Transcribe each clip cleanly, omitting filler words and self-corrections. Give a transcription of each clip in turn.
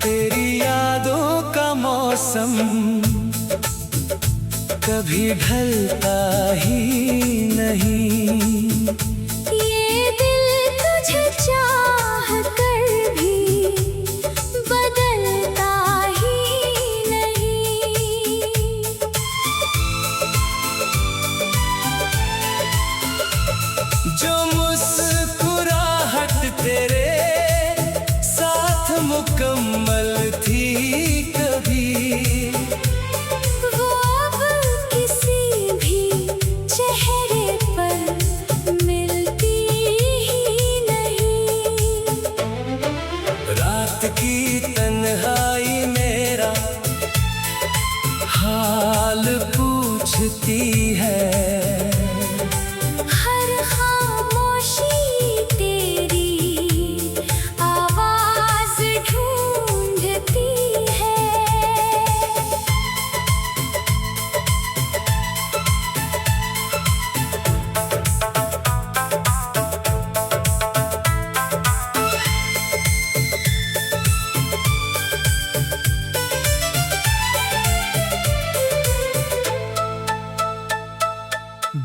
तेरी यादों का मौसम कभी ढलता ही नहीं। ये दिल तुझे चाह कर भी बदलता ही नहीं। जो मुस्कुराहट तेरे साथ मुकम्मल थी कभी, वो अब किसी भी चेहरे पर मिलती ही नहीं। रात की तन्हाई मेरा हाल पूछती है। हर खामोशी तेरी आवाज ढूंढती है।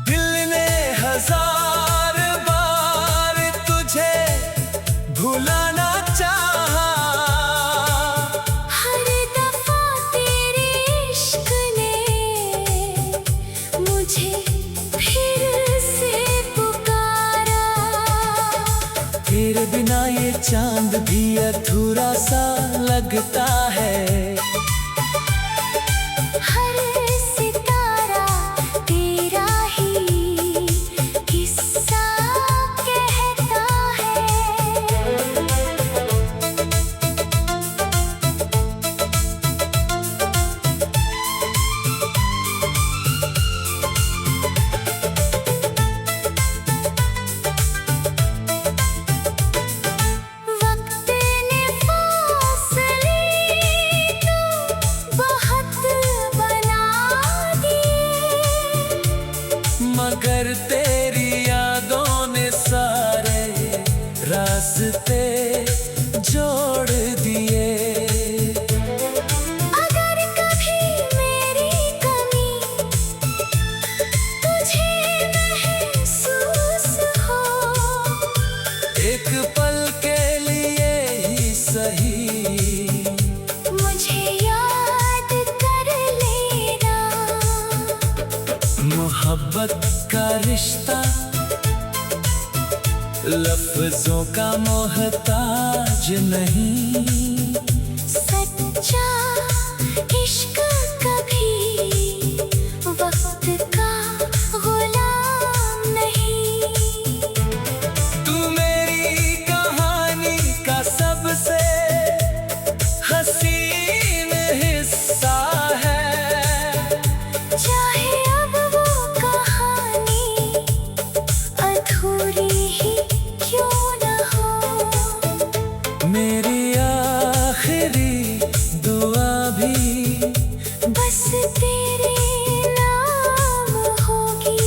दिल ने हजार बार तुझे भुलाना चाहा, हर दफा तेरे इश्क ने मुझे फिर से पुकारा। तेरे बिना ये चांद भी अधूरा सा लगता है। हर सितारा तेरा ही किस्सा कहता है। वक्त ने फासले तो बहुत बना दिए, मगर तेरी यादों ने सारे रास्ते जोड़ दिए। अगर कभी मेरी कमी तुझे महसूस हो, एक पल के लिए ही सही मुझे याद कर लेना। मोहब्बत का रिश्ता लफ्जों का मोहताज नहीं। सच्चा इश्क कभी वक्त का गुलाम नहीं। तू मेरी कहानी का सबसे हसीन हिस्सा है। चाहे अब वो कहानी अधूरी ही क्यों न हो, मेरी आखिरी दुआ भी बस तेरे नाम होगी।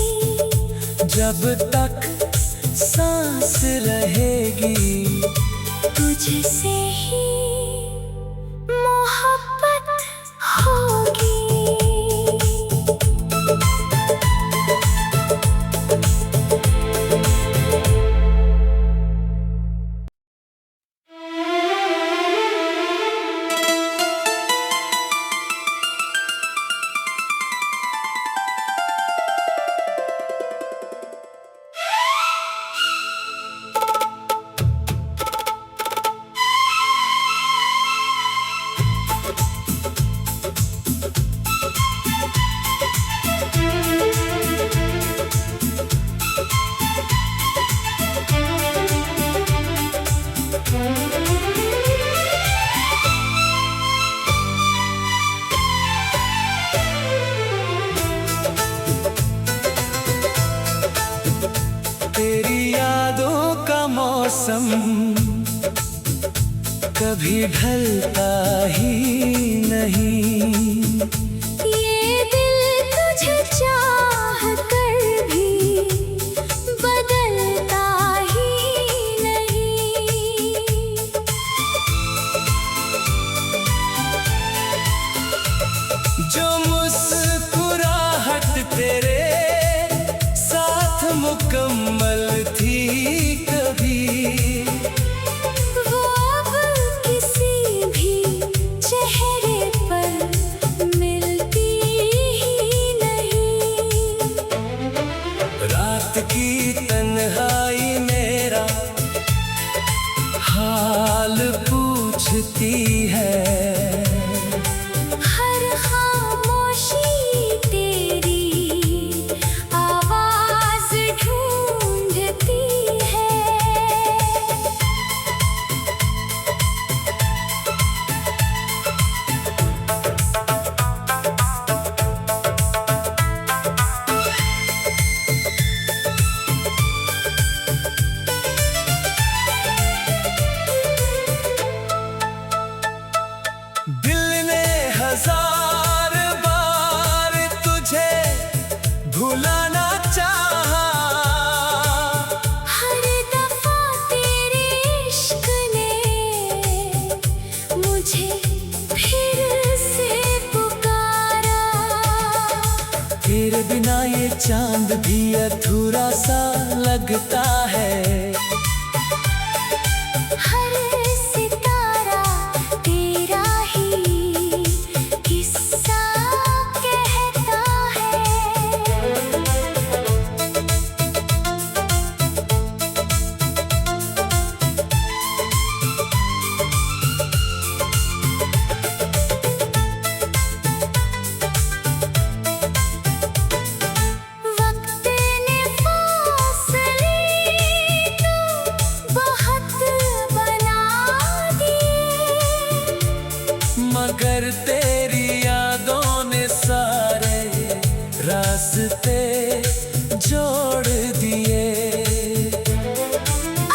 जब तक सांस रहेगी तुझसे ही मोहब्बत होगी। मौसम कभी ढलता ही नहीं। ये जो मुस्कुराहट तेरे साथ मुकम्मल थी कभी, वो अब किसी भी चेहरे पर मिलती ही नहीं। रात की तन्हाई मेरा हाल पूछती है, हर खामोशी तेरी आवाज ढूंढती है। दिल ने हजार बार तुझे भुलाना चाहा, हर दफा तेरे इश्क ने मुझे फिर से पुकारा। तेरे बिना ये चांद भी अधूरा सा लगता है, हर सितारा तेरा ही किस्सा कहता है। वक्त ने फासले तो बहुत बना दिए, मगर तेरी यादों ने सारे रास्ते जोड़ दिए।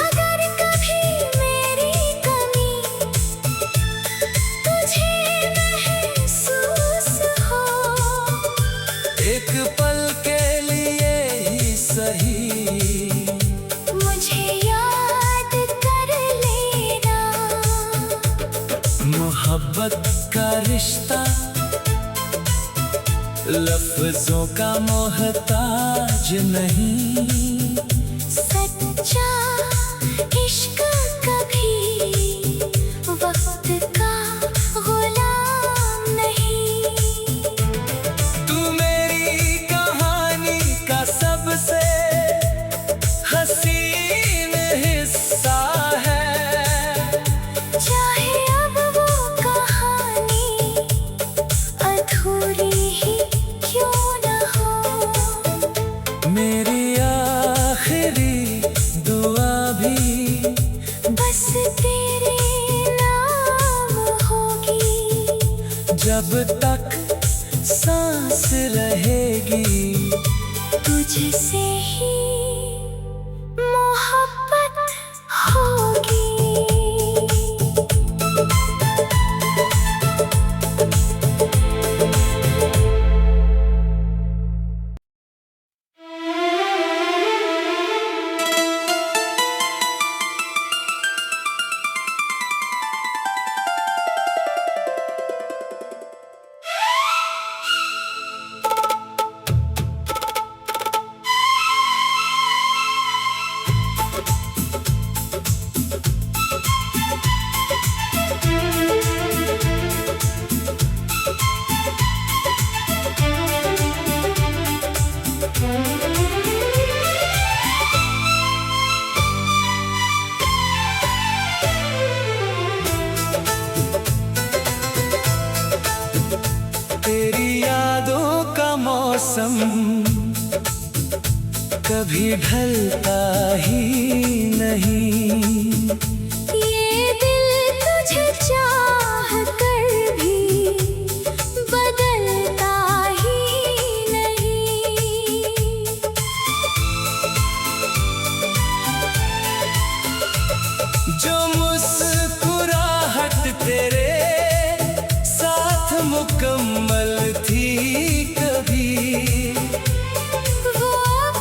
अगर कभी मेरी कमी तुझे महसूस हो, एक पल के लिए ही सही मुझे याद कर लेना। मोहब्बत का रिश्ता लफ्जों का मोहताज नहीं, सच्चा इश्क कभी वक्त का गुलाम नहीं। तू मेरी कहानी का सबसे हसीन हिस्सा है, चाहे अब वो कहानी अधूरी ही क्यों न हो। मेरी आखिरी दुआ भी बस तेरे नाम होगी, जब तक सांस रहेगी तुझसे ही मोहब्बत होगी। तेरी यादों का मौसम कभी ढलता ही नहीं, ये दिल तुझे चाह कर भी बदलता ही नहीं। जो मुस्कुराहट तेरे साथ मुकम्मल थी कभी, वो अब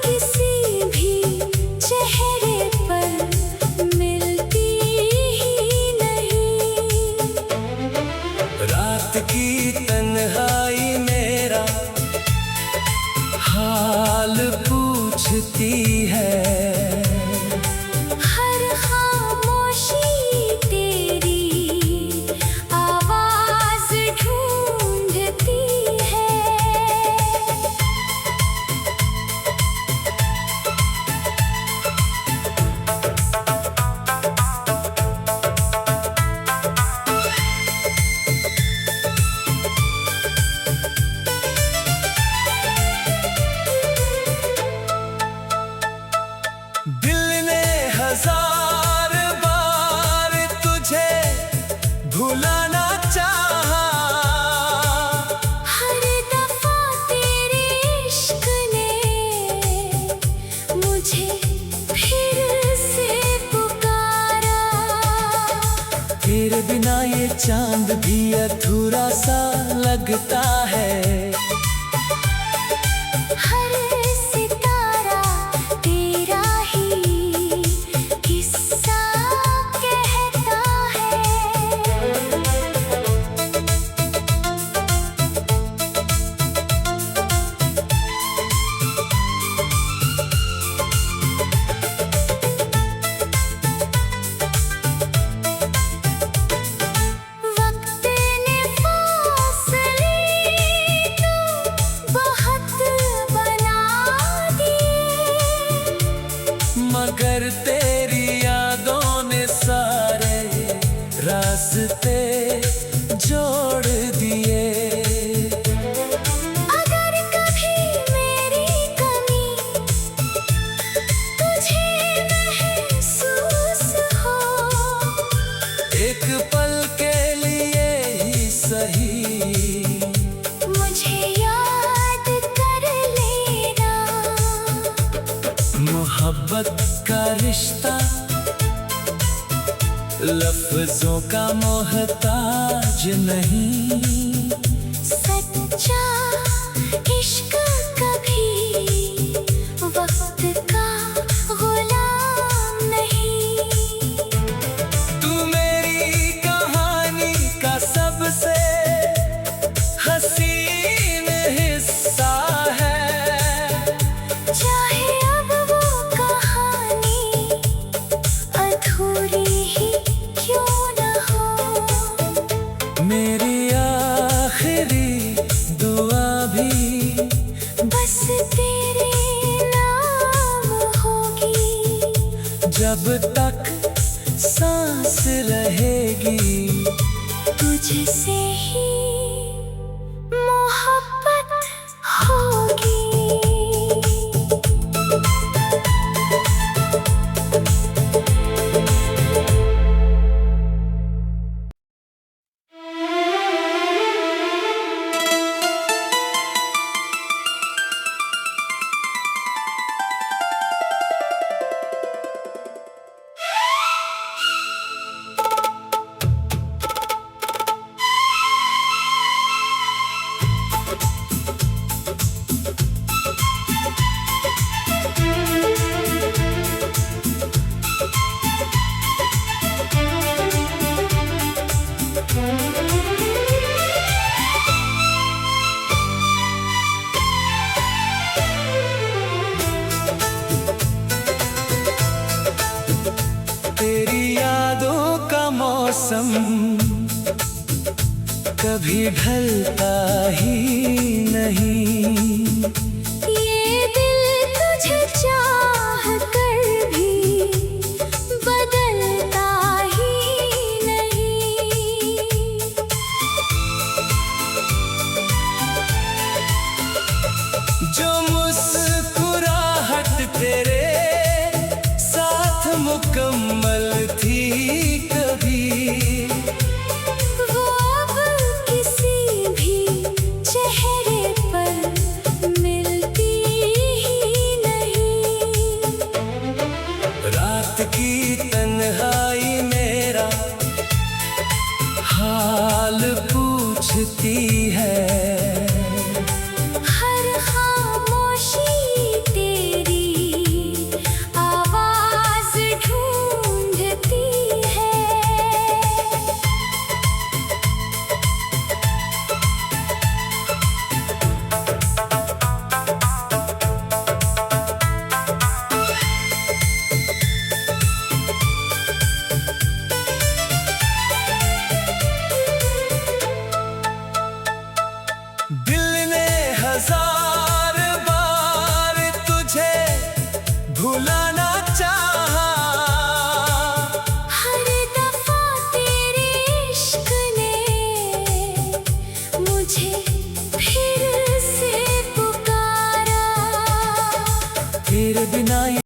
किसी भी चेहरे पर मिलती ही नहीं। पूछती है। हर खामोशी तेरी आवाज ढूंढती है। दिल ने हजार बार तुझे भुलाना चाहा, हर दफा तेरे इश्क ने मुझे फिर से पुकारा। तेरे बिना ये चांद भी अधूरा सा लगता है। हर सितारा तेरा ही किस्सा कहता है। वक्त ने फासले तो बहुत बना दिए, मगर तेरी यादों ने सारे रास्ते जोड़ दिए। अगर कभी मेरी कमी तुझे महसूस हो, एक पल के लिए ही सही मुझे याद कर लेना। मोहब्बत का रिश्ता लफ्जों का मोहताज नहीं। सच्चा इश्क कभी वक्त का गुलाम नहीं। तू मेरी कहानी का सबसे हसीन हिस्सा है। चाहे अब वो कहानी अधूरी ही क्यों न हो, मेरी आखिरी दुआ भी बस तेरे नाम होगी। जब तक सांस रहेगी तुझसे ही मोहब्बत होगी। तेरी यादों का मौसम कभी ढलता ही नहीं। ये दिल तुझे चाह कर भी बदलता ही नहीं। जो मुस्कुराहट तेरे साथ मुकम्मल थी कभी, वो अब किसी भी हजार बार तुझे भुलाना चाहा, हर दफा तेरे इश्क ने मुझे फिर से पुकारा। तेरे बिना